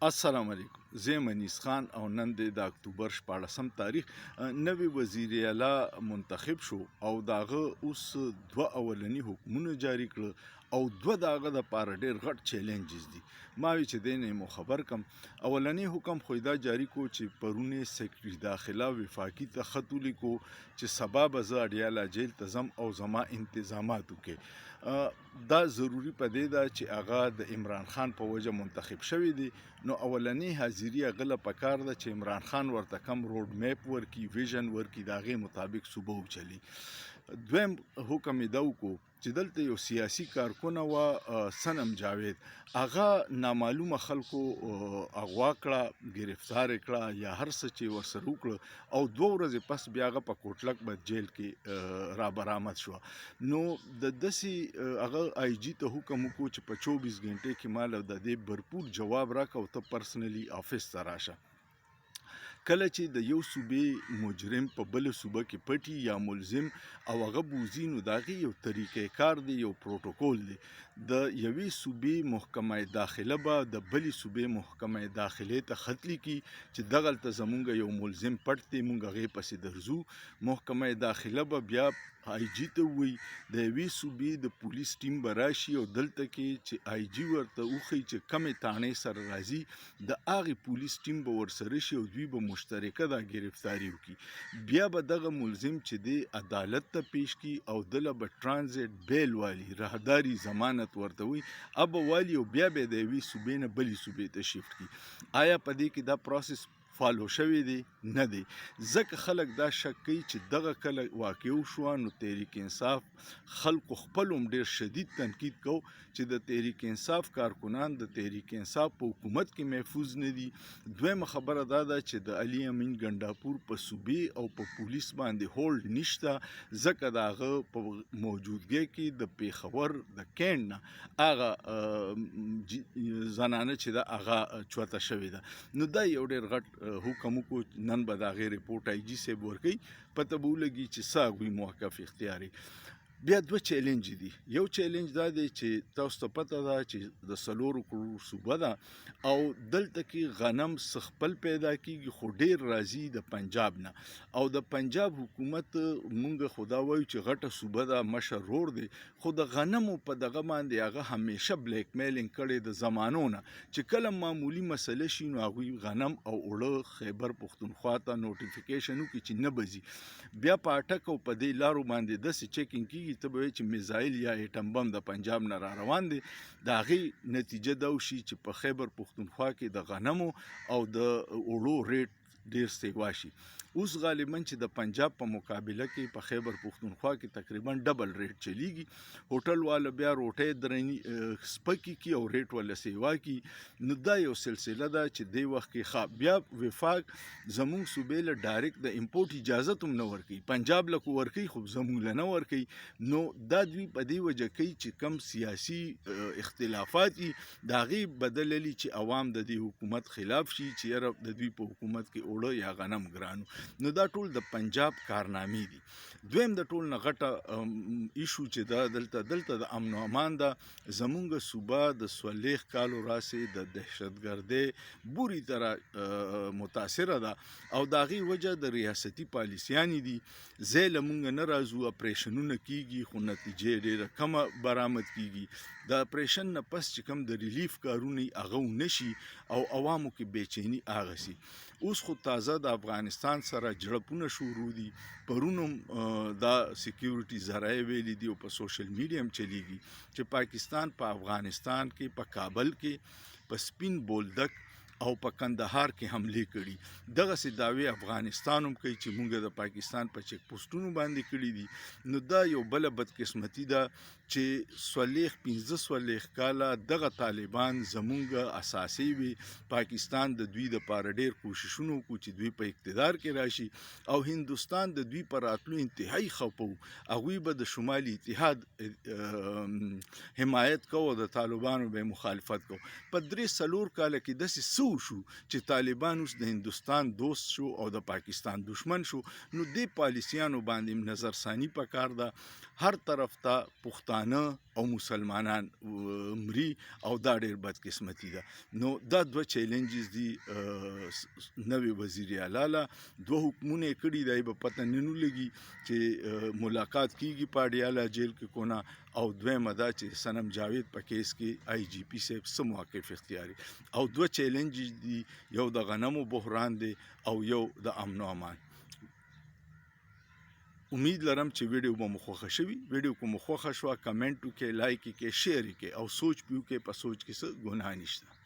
السلام علیکم. زه منیس خان او نن د اکتوبر 14 تاریخ نوی وزیر اعلی منتخب شو او داغه اوس دوه اولنی حکمونه جاری کړ او دوه داغه د پاره ډیر غټ چیلنجز دي. ما وی چې دینه مو خبر کم. اولنی حکم خو دا جاری کو چې پرونه سیکرټری داخله وفاقي ته خط ولیکو چې سبب ز اډیاله جیل تزم او زما انتظامات وکي. دا ضروری پدې ده چې هغه د عمران خان په وجه منتخب شوی دی. نو اولنی حاضری غله پکار ده چې عمران خان ورته کم روډ میپ ورکی ویژن ورکی داغه مطابق صوبه چلی. دویم حکم دا وکړو چې دلته یو سیاسي کارکونه و سنم جاوید هغه نامعلومه خلکو اغوا کړه گرفتار کړه یا هر څه چې ورسره وکړه او 2 ورځې پس بیا هغه په کوټلک بد جیل کې را برآمد شو. نو د دسی هغه آی جی ته حکم وکړو چې په 24 غنټې کې مال د دې भरपूर جواب راکاو ته پرسنلی افیس ته راشه. کله چې د یو صوبې مجرم په بل صوبه کې پټي یا ملزم او هغه بوزي نو داغه یو طریقې کار دی یو پروتوکول دی د یوې صوبې محکمه داخله به د بلې صوبې محکمه داخله ته خط لیکي چې دغلته زمونږ یو ملزم پټ دی مونږ هغه پسې درځو. محکمه داخله به بیا آی جی ته وی د یوې صوبې د پولیس ټیم به راشي او دلته کې چې آی جی ورته وخی چې کمې تانې سره راځي د هغې پولیس ټیم به ورسره شي او دوی به مشترکه دا گرفتاری وکړي. بیا به دغه ملزم چې دی عدالت ته پیش کی او دله به ټرانزیټ بیل والی راهداري ضمانت ورته وي اب والی او بیا به د یوې صوبې نه بلې صوبې ته شفت کی. آیا په دې کې دا پروسس فالو شوی دی؟ نه دی. ځکه خلک دا شک کوي چې دغه کله واقع شو نو تحریک انصاف خلکو خپل ډیر شدید تنقید کو چې د تحریک انصاف کارکنان د تحریک انصاف په حکومت کې محفوظ نه دي. دویمه خبره دا ده چې د علي امین ګنداپور په صوبې او په پولیس باندې هولډ نشته ځکه دغه په موجودګۍ کې د پیښور د کین نه هغه زنانه چې دا هغه چوته شوې ده. نو دا یو ډیر غټ حکم کو نن به دا غیر رپورټ آی جی سے ورکی پته به ولګي چې ساغوي موقف اختیاري. بیا دوه چیلنج دي. یو چیلنج دا دی چې تاسو ته پته ده چې د سلورو کروڑ صوبه ده او دلته کې غنم خپل پیدا کیږي خو ډیر راځي د پنجاب نه او د پنجاب حکومت مونږ خدا وایو چې غټه صوبه ده مشر روړ دی خو د غنمو په دغه باندې هغه همیشه بلیک میلینګ کړي د زمانو نه چې کله معمولی مسله شي نو هغه غنم او اوړه خیبر پختونخوا ته نوټیفیکیشن وکړي چې نه بزي. بیا په اٹک او په دې لارو باندې د چیکینګ کیږي ته به چې میزایل یا ایټم بم د پنجاب نه را روان دي د هغې نتیجه دا وشي چې په خیبر پختونخوا کې د غنمو او د اوړو ریټ ډیر سیوا شي. اوس غالبا چې د پنجاب په مقابله کې په خیبر پختونخوا کې تقریبا ډبل ریټ چلیږي. هوټل والا بیا روټۍ درنی سپکی کی او ریټ ولا سیوا کی. نو دا یو سلسله ده چې دی وخت کې بیا وفاق زمون صوبې له ډایرکټ د امپورټ اجازه هم نه ورکوي پنجاب له ورکوي خو زمون له نه ورکوي. نو دا دوی په دې وجه کوي چې کم سیاسي اختلافات د هغې بدللی چې عوام د دې حکومت خلاف شي چې یاره د دوی په حکومت کې اوړه یا غنم ګرانو. نو دا ټول د پنجاب کارنامې دي. دویم د ټول نه غټه ایشو چې دا دلته د امن و امان ده زمونږ صوبه د 40 کالو راسې د دهشتګردۍ بوري طرح متاثره ده او د هغې وجه د ریاستي پالیسیانې دي. زه له مونږ نه راځو اپریشنونه کیږي خو نتیجې ډېره کمه برآمد کیږي. د اپریشن نه پس چې کوم د ریلیف کارونه هغه ونشي او عوامو کې بېچیني اغسي. اوس خو تازه د افغانستان سره جړپونه شروع دي. پرونم دا سکیورټي ذرایع ویلي دي او په سوشل میډیا هم چلیږي چې پاکستان په افغانستان کې په کابل کې په سپین بولدک او په کندهار کې حمله کړي. دغسې دعوی افغانستان هم کوي چې مونږ د پاکستان په چیک پوسټونو باندې کړي دي. نو دا یو بله بدقسمتي ده چې 15 کاله دغه طالبان زمونږ اساسي وي. پاکستان د دوی دپاره ډېر کوششونه وکړو چې دوی په اقتدار کې راشي او هندوستان د دوی په راتلو انتهایی خفه و. هغوی به د شمالي اتحاد حمایت کوو د طالبانو به مخالفت کوو. په 3-4 کاله کې داسې څه وشو چې طالبان اوس د هندوستان دوست شو او د پاکستان دشمن شو، نو دې پالیسیانو باندې نظرثانی پکار ده. هر طرف ته پښتانه او مسلمانان مري او دا ډېر بدقسمتي ده. نو دا دوه چیلنجز دي. نوې وزیر اعلی له دوه حکمونه یې کړي، دا یې به پته نه ولګي چې ملاقات کیږي په اډیاله جیل کې کونه، او دویمه دا چې صنم جاوید په کیس کې آی جی پی صاحب څه موقف اختیاري. او دوه چیلنجز دي، یو د غنمو بحران دی او یو د امن و امان. امید لرم چې ویډیو به مو خوښه شوي. ویډیو که مو خوښه شوه کمنټ وکړئ، لایک یې کړئ، شیر یې کړئ او سوچ پې وکړئ. په سوچ کې څه ګناه نشته.